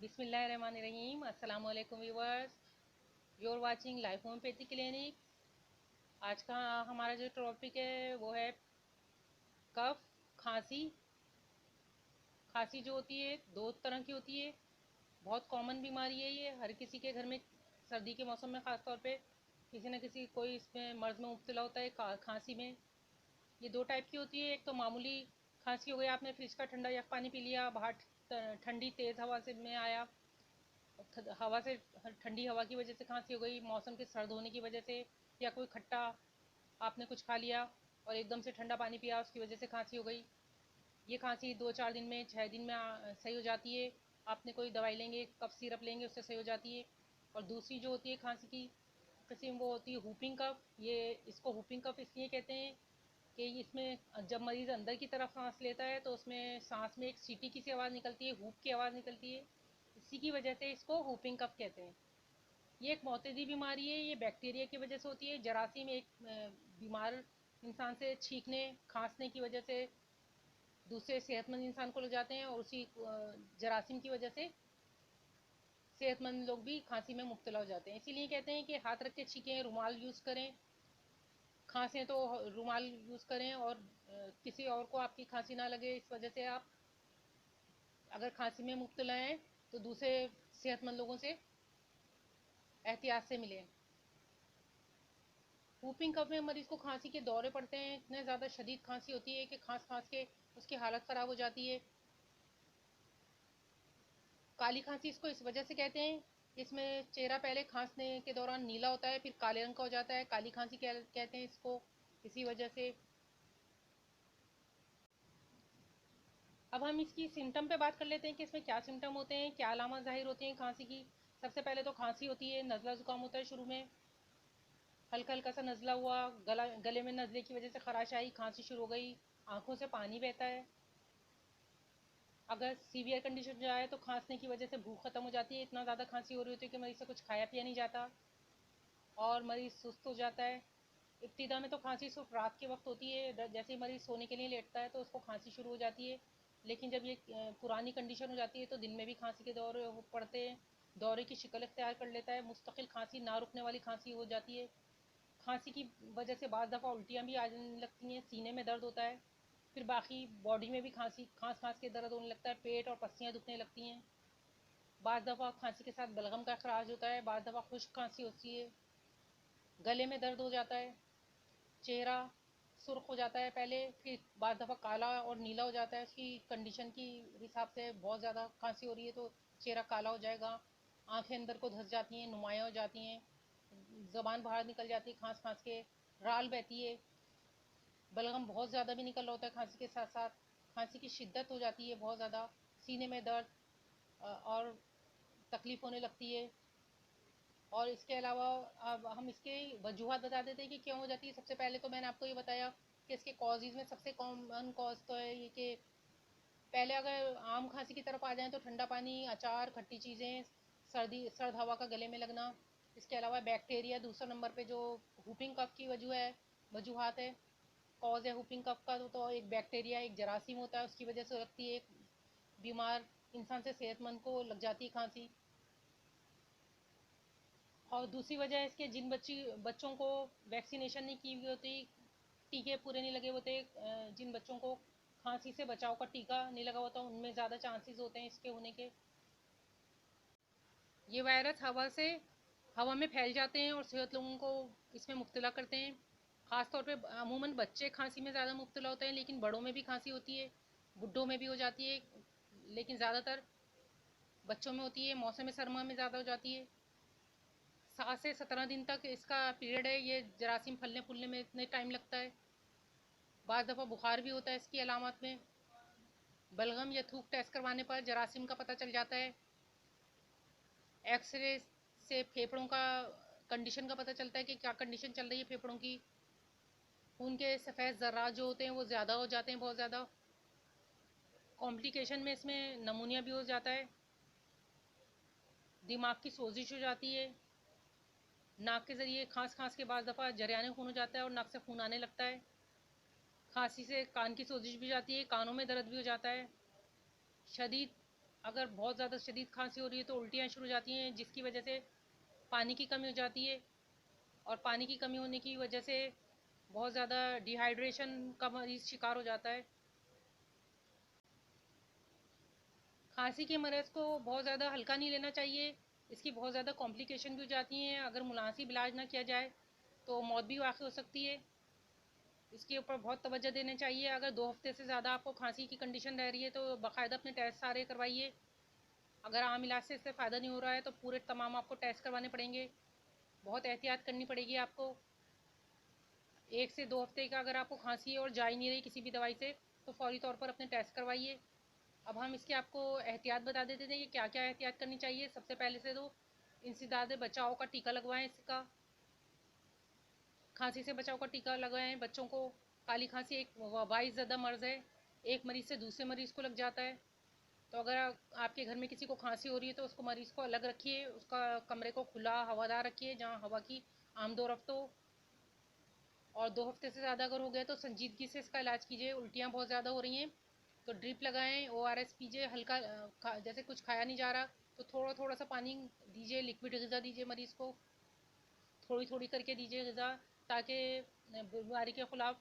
बिस्मिल्लाहिर्रहमानिर्रहीम। अस्सलाम वालेकुम viewers, you are watching life homeopathy clinic. आज का हमारा जो टॉपिक है वो है कफ, खांसी। खांसी जो होती है दो तरह की होती है। बहुत कॉमन बीमारी है ये, हर किसी के घर में सर्दी के मौसम में ख़ास तौर पे किसी न किसी कोई इसमें मर्ज़ में मुब्तला होता है खांसी में। ये दो टाइप की होती है। एक तो मामूली खांसी हो गई, आपने फ्रिज का ठंडा या पानी पी लिया, बाहर ठंडी तेज़ हवा से में आया, हवा से ठंडी हवा की वजह से खांसी हो गई, मौसम के सर्द होने की वजह से, या कोई खट्टा आपने कुछ खा लिया और एकदम से ठंडा पानी पिया उसकी वजह से खांसी हो गई। ये खांसी 2-4 दिन में 6 दिन में सही हो जाती है। आपने कोई दवाई लेंगे, कफ सिरप लेंगे, उससे सही हो जाती है। और दूसरी जो होती है खांसी की किस्म वो होती है हुपिंग कफ। ये इसको हुपिंग कफ इसलिए कहते हैं कि इसमें जब मरीज़ अंदर की तरफ सांस लेता है तो उसमें सांस में एक सीटी की सी आवाज़ निकलती है, हुप की आवाज़ निकलती है। इसी की वजह से इसको हुपिंग कफ कहते हैं। ये एक मौतेदी बीमारी है। ये बैक्टीरिया की वजह से होती है। जरासीम एक बीमार इंसान से छींकने खांसने की वजह से दूसरे सेहतमंद इंसान को लग जाते हैं, और उसी जरासीम की वजह से सेहतमंद लोग भी खांसी में मुब्तला हो जाते हैं। इसीलिए कहते हैं कि हाथ रख के छींकें, रुमाल यूज़ करें, खांसें तो रुमाल यूज़ करें, और किसी और को आपकी खांसी ना लगे इस वजह से आप अगर खांसी में मुब्तला हैं तो दूसरे सेहतमंद लोगों से एहतियात से मिलें। वूपिंग कफ में मरीज को खांसी के दौरे पड़ते हैं। इतने ज़्यादा शदीद खांसी होती है कि खांस खांस के उसकी हालत ख़राब हो जाती है। काली खांसी इसको इस वजह से कहते हैं, इसमें चेहरा पहले खांसने के दौरान नीला होता है, फिर काले रंग का हो जाता है। काली खांसी कहते हैं इसको इसी वजह से। अब हम इसकी सिम्टम पे बात कर लेते हैं कि इसमें क्या सिम्टम होते हैं, क्या अलामत जाहिर होती हैं खांसी की। सबसे पहले तो खांसी होती है, नज़ला ज़ुकाम होता है शुरू में, हल्का हल्का सा नज़ला हुआ, गले में नज़ले की वजह से खराश आई, खांसी शुरू हो गई, आंखों से पानी बहता है। अगर सीवियर कंडीशन जाए तो खांसने की वजह से भूख खत्म हो जाती है, इतना ज़्यादा खांसी हो रही होती है कि मरीज़ से कुछ खाया पिया नहीं जाता और मरीज़ सुस्त हो जाता है। इब्तिदा में तो खांसी सिर्फ रात के वक्त होती है, जैसे ही मरीज़ सोने के लिए लेटता है तो उसको खांसी शुरू हो जाती है। लेकिन जब ये पुरानी कंडीशन हो जाती है तो दिन में भी खांसी के दौरे पड़ते हैं, दौरे की शिकल इख्तियार कर लेता है, मुस्तकिल खांसी, ना रुकने वाली खांसी हो जाती है। खांसी की वजह से बाज़ दफ़ा उल्टियाँ भी आने लगती हैं, सीने में दर्द होता है, फिर बाकी बॉडी में भी खांसी खांस खांस के दर्द होने लगता है, पेट और पस्तियाँ दुखने लगती हैं। बाज़ दफ़ा खांसी के साथ बलगम का अखराज होता है, बाज़ दफ़ा खुश्क खांसी होती है, गले में दर्द हो जाता है, चेहरा सुर्ख हो जाता है पहले, फिर बाज़ दफ़ा काला और नीला हो जाता है। उसकी कंडीशन की हिसाब से बहुत ज़्यादा खांसी हो रही है तो चेहरा काला हो जाएगा, आंखें अंदर को धंस जाती हैं, नुमायाँ हो जाती हैं, ज़बान बाहर निकल जाती है खांस खांस के, राल बहती है, बलगम बहुत ज़्यादा भी निकल रहा होता है खांसी के साथ साथ, खांसी की शिद्दत हो जाती है बहुत ज़्यादा, सीने में दर्द और तकलीफ़ होने लगती है। और इसके अलावा अब हम इसके वजूहत बता देते हैं कि क्यों हो जाती है। सबसे पहले तो मैंने आपको ये बताया कि इसके कॉजेज़ में सबसे कॉमन कॉज तो है ये कि पहले अगर आम खांसी की तरफ आ जाएं तो ठंडा पानी, अचार, खट्टी चीज़ें, सर्द हवा का गले में लगना। इसके अलावा बैक्टीरिया दूसरा नंबर पे जो हुपिंग कफ की वजूहत है, कॉज है हुपिंग कफ का, तो एक बैक्टीरिया, एक जरासीम होता है, उसकी वजह से लगती है। बीमार इंसान से सेहतमंद को लग जाती है खांसी। और दूसरी वजह है इसके बच्चों को वैक्सीनेशन नहीं की हुई होती, टीके पूरे नहीं लगे होते, जिन बच्चों को खांसी से बचाव का टीका नहीं लगा होता उनमें ज़्यादा चांसेस होते हैं इसके होने के। ये वायरस हवा में फैल जाते हैं और सेहत लोगों को इसमें मुब्तला करते हैं। ख़ास तौर पे अमूमन बच्चे खांसी में ज़्यादा मुब्तला होते हैं, लेकिन बड़ों में भी खांसी होती है, बुढ़ों में भी हो जाती है, लेकिन ज़्यादातर बच्चों में होती है। मौसम सरमा में ज़्यादा हो जाती है। 7 से 17 दिन तक इसका पीरियड है। ये जरासीम फलने फूलने में इतने टाइम लगता है। बाज़ दफ़ा बुखार भी होता है इसकी अलामत में। बलगम या थूक टेस्ट करवाने पर जरासीम का पता चल जाता है। एक्सरे से फेफड़ों का कंडीशन का पता चलता है कि क्या कंडीशन चल रही है फेफड़ों की। खून के सफ़ेद ज़र्रात जो होते हैं वो ज़्यादा हो जाते हैं, बहुत ज़्यादा। कॉम्प्लिकेशन में इसमें नमूनिया भी हो जाता है, दिमाग की सोजिश हो जाती है, नाक के ज़रिए खांस खांस के बाद दफ़ा जरियाने खून हो जाता है और नाक से खून आने लगता है। खांसी से कान की सोजिश भी जाती है, कानों में दर्द भी हो जाता है, शदीद अगर बहुत ज़्यादा शदीद खांसी हो रही है तो उल्टियाँ शुरू हो जाती हैं, जिसकी वजह से पानी की कमी हो जाती है, और पानी की कमी होने की वजह से बहुत ज़्यादा डिहाइड्रेशन का मरीज़ शिकार हो जाता है। खांसी के मरीज़ को बहुत ज़्यादा हल्का नहीं लेना चाहिए, इसकी बहुत ज़्यादा कॉम्प्लिकेशन भी हो जाती हैं। अगर मुनासिब इलाज ना किया जाए तो मौत भी वाक़ई हो सकती है। इसके ऊपर बहुत तवज्जो देना चाहिए। अगर 2 हफ्ते से ज़्यादा आपको खांसी की कंडीशन रह रही है तो बाकायदा अपने टेस्ट सारे करवाइए। अगर आम इलाज से इससे फ़ायदा नहीं हो रहा है तो पूरे तमाम आपको टेस्ट करवाने पड़ेंगे। बहुत एहतियात करनी पड़ेगी आपको। 1 से 2 हफ्ते का अगर आपको खांसी है और जा ही नहीं रही किसी भी दवाई से, तो फ़ौरी तौर पर अपने टेस्ट करवाइए। अब हम इसके आपको एहतियात बता देते थे कि क्या क्या एहतियात करनी चाहिए। सबसे पहले से तो इंसदाद बचाव का टीका लगवाएं। इसका खांसी से बचाव का टीका लगवाएं बच्चों को। काली खांसी एक वबाई ज़दा मर्ज़ है, एक मरीज़ से दूसरे मरीज़ को लग जाता है। तो अगर आपके घर में किसी को खांसी हो रही है तो उसको मरीज़ को अलग रखिए, उसका कमरे को खुला हवादार रखिए जहाँ हवा की आमदोरफ्त हो। और 2 हफ्ते से ज़्यादा अगर हो गया तो संजीदगी से इसका इलाज कीजिए। उल्टियाँ बहुत ज़्यादा हो रही हैं तो ड्रिप लगाएं, ORS पीजिए। हल्का जैसे कुछ खाया नहीं जा रहा तो थोड़ा थोड़ा सा पानी दीजिए, लिक्विड ग़िज़ा दीजिए मरीज़ को, थोड़ी थोड़ी करके दीजिए ग़िज़ा, ताकि बीमारी के ख़िलाफ़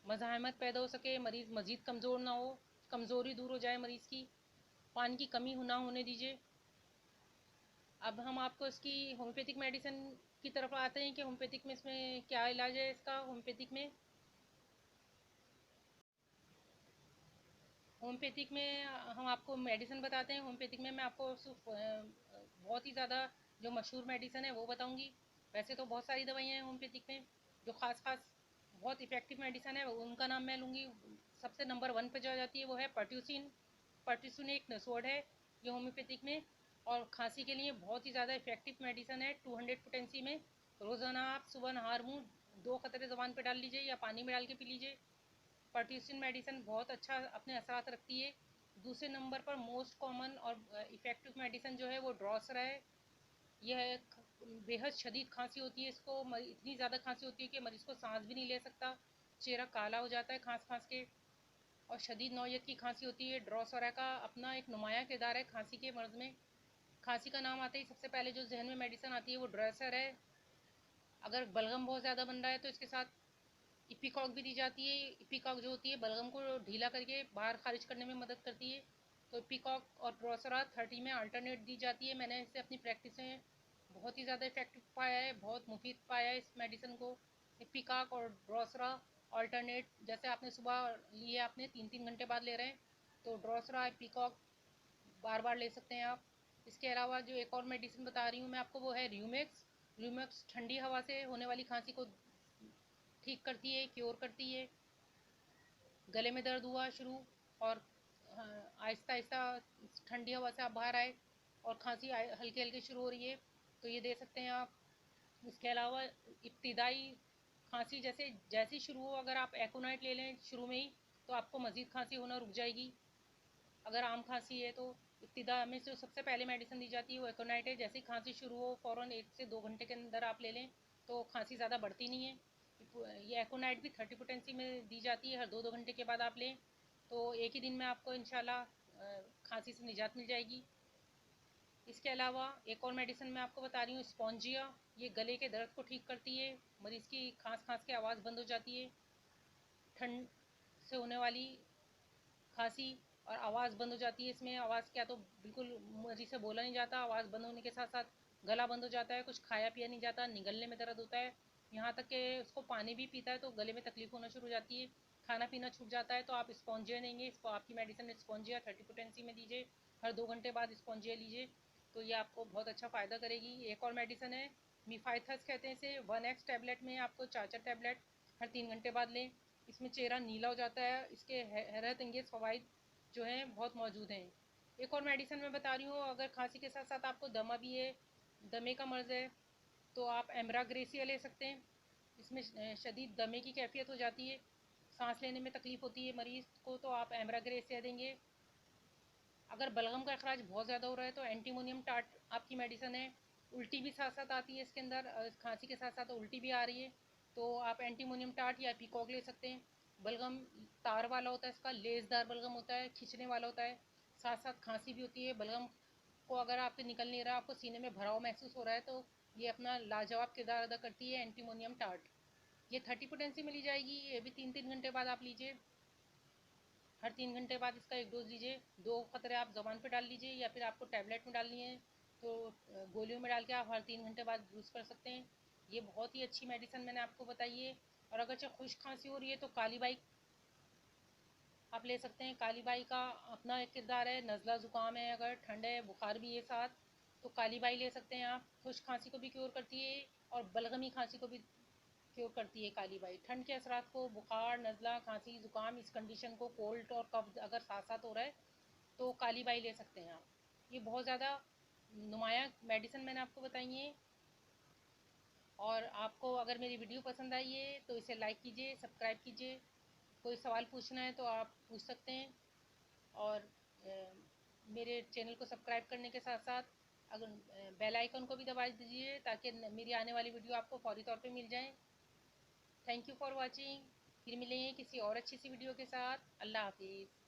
मज़ाहमत पैदा हो सके, मरीज़ मज़ीद कमज़ोर ना हो, कमज़ोरी दूर हो जाए मरीज़ की। पानी की कमी ना होने दीजिए। अब हम आपको इसकी होम्योपैथिक मेडिसिन की तरफ आते हैं कि होम्योपैथिक में इसमें क्या इलाज है। इसका होम्योपैथिक में हम आपको मेडिसिन बताते हैं। होम्योपैथिक में मैं आपको बहुत ही ज़्यादा जो मशहूर मेडिसिन है वो बताऊंगी। वैसे तो बहुत सारी दवाइयाँ हैं होम्योपैथिक में, जो ख़ास बहुत इफ़ेक्टिव मेडिसिन है उनका नाम मैं लूँगी। सबसे नंबर 1 पे जो आ जाती है वो है पर्ट्यूसिन। पर्ट्यूसिन एक नसोड है ये होम्योपैथिक में, और खांसी के लिए बहुत ही ज़्यादा इफ़ेक्टिव मेडिसिन है। 200 पोटेंसी में रोज़ाना आप सुबह नहार मुँह 2 कतरे ज़ुबान पे डाल लीजिए या पानी में डाल के पी लीजिए। पर्ट्यूसिन मेडिसिन बहुत अच्छा अपने असरात रखती है। दूसरे नंबर पर मोस्ट कॉमन और इफ़ेक्टिव मेडिसिन जो है वो ड्रॉसर है। यह बेहद शदीद खांसी होती है, इसको इतनी ज़्यादा खांसी होती है कि मरीज़ को सांस भी नहीं ले सकता, चेहरा काला हो जाता है खांस खांस के, और शदीद नौयत की खांसी होती है। ड्रॉसरा का अपना एक नुमाया किरदार है खांसी के मर्ज़ में। खांसी का नाम आते ही सबसे पहले जो जहन में मेडिसिन आती है वो ड्रॉसर है। अगर बलगम बहुत ज़्यादा बन रहा है तो इसके साथ इपिकॉक भी दी जाती है। इपिकॉक जो होती है बलगम को ढीला करके बाहर खारिज करने में मदद करती है। तो इपिकॉक और ड्रोसरा 30 में अल्टरनेट दी जाती है। मैंने इसे अपनी प्रैक्टिस में बहुत ही ज़्यादा इफेक्टिव पाया है, बहुत मुफीद पाया है इस मेडिसिन को। इपिकॉक और ड्रोसरा अल्टरनेट, जैसे आपने सुबह लिए, आपने 3-3 घंटे बाद ले रहे हैं, तो ड्रोसरा इपिकॉक बार बार ले सकते हैं आप। इसके अलावा जो एक और मेडिसिन बता रही हूँ मैं आपको वो है र्यूमेक्स। र्यूमेक्स ठंडी हवा से होने वाली खांसी को ठीक करती है, क्योर करती है। गले में दर्द हुआ शुरू और आहिस्ता आहिस्ता ठंडी हवा से आप बाहर आए और खांसी हल्की हल्की शुरू हो रही है तो ये दे सकते हैं आप। इसके अलावा इब्तिदाई खांसी जैसे जैसी शुरू हो, अगर आप एकोनाइट ले लें शुरू में ही तो आपको मज़ीद खांसी होना रुक जाएगी। अगर आम खांसी है तो इब्तिदा में जो सबसे पहले मेडिसिन दी जाती है वो एकोनाइट है। जैसे ही खांसी शुरू हो फ़ौरन 1 से 2 घंटे के अंदर आप ले लें तो खांसी ज़्यादा बढ़ती नहीं है। ये एकोनाइट भी 30 पोटेंसी में दी जाती है, हर 2-2 घंटे के बाद आप लें तो एक ही दिन में आपको इंशाल्लाह खांसी से निजात मिल जाएगी। इसके अलावा एक और मेडिसिन मैं आपको बता रही हूँ स्पॉन्जिया। ये गले के दर्द को ठीक करती है, मरीज़ की खांस खांस के आवाज़ बंद हो जाती है। ठंड से होने वाली खांसी और आवाज़ बंद हो जाती है। इसमें आवाज़ क्या तो बिल्कुल मर्जी से बोला नहीं जाता, आवाज़ बंद होने के साथ साथ गला बंद हो जाता है, कुछ खाया पिया नहीं जाता, निगलने में दर्द होता है, यहाँ तक कि उसको पानी भी पीता है तो गले में तकलीफ होना शुरू हो जाती है, खाना पीना छूट जाता है। तो आप स्पॉन्जिया देंगे, इसको आपकी मेडिसिन स्पॉन्जिया 30 पोटेंसी में दीजिए, हर 2 घंटे बाद स्पॉन्जिया लीजिए तो ये आपको बहुत अच्छा फ़ायदा करेगी। एक और मेडिसिन है मीफाइथस कहते हैं इसे, 1x टैबलेट में आपको 4 टैबलेट हर 3 घंटे बाद लें। इसमें चेहरा नीला हो जाता है, इसके हैरत अंगेज़ फ़वाइद जो हैं बहुत मौजूद हैं। एक और मेडिसिन मैं बता रही हूँ, अगर खांसी के साथ साथ आपको दमा भी है, दमे का मर्ज़ है, तो आप एम्ब्राग्रेसिया ले सकते हैं। इसमें शदीद दमे की कैफियत हो जाती है, सांस लेने में तकलीफ़ होती है मरीज़ को, तो आप एम्ब्राग्रेसिया देंगे। अगर बलगम का अखराज बहुत ज़्यादा हो रहा है तो एंटीमोनियम टाट आपकी मेडिसिन है। उल्टी भी साथ साथ आती है इसके अंदर, खांसी के साथ साथ उल्टी भी आ रही है तो आप एंटीमोनियम टाट या पीकॉक ले सकते हैं। बलगम तार वाला होता है, इसका लेसदार बलगम होता है, खींचने वाला होता है, साथ साथ खांसी भी होती है। बलगम को अगर आपके निकल नहीं रहा, आपको सीने में भराव महसूस हो रहा है, तो ये अपना लाजवाब किरदार अदा करती है एंटीमोनियम टार्ट। ये 30 पोटेंसी मिली जाएगी। ये भी 3-3 घंटे बाद आप लीजिए। हर 3 घंटे बाद इसका एक डोज लीजिए। 2 खतरे आप जबान पे डाल लीजिए, या फिर आपको टैबलेट में डालनी है तो गोलियों में डाल के आप हर 3 घंटे बाद यूज़ कर सकते हैं। ये बहुत ही अच्छी मेडिसिन मैंने आपको बताई है। और अगर चाहे खुश्क खांसी हो रही है तो काली बाई आप ले सकते हैं। काली बाई का अपना एक किरदार है। नज़ला ज़ुकाम है, अगर ठंड है, बुखार भी है साथ, तो काली बाई ले सकते हैं आप। खुश्क खांसी को भी क्योर करती है और बलगमी खांसी को भी क्योर करती है काली बाई। ठंड के असरात को, बुखार, नज़ला, खांसी, ज़ुकाम, इस कंडीशन को, कोल्ड और कफ अगर साथ साथ हो रहा है तो काली बाई ले सकते हैं आप। ये बहुत ज़्यादा नुमाया मेडिसिन मैंने आपको बताई है। और आपको अगर मेरी वीडियो पसंद आई है तो इसे लाइक कीजिए, सब्सक्राइब कीजिए। कोई सवाल पूछना है तो आप पूछ सकते हैं। और मेरे चैनल को सब्सक्राइब करने के साथ साथ अगर बेल आइकन को भी दबा दीजिए, ताकि मेरी आने वाली वीडियो आपको फौरी तौर पे मिल जाए। Thank you for watching. फिर मिलेंगे किसी और अच्छी सी वीडियो के साथ। अल्लाह हाफिज़।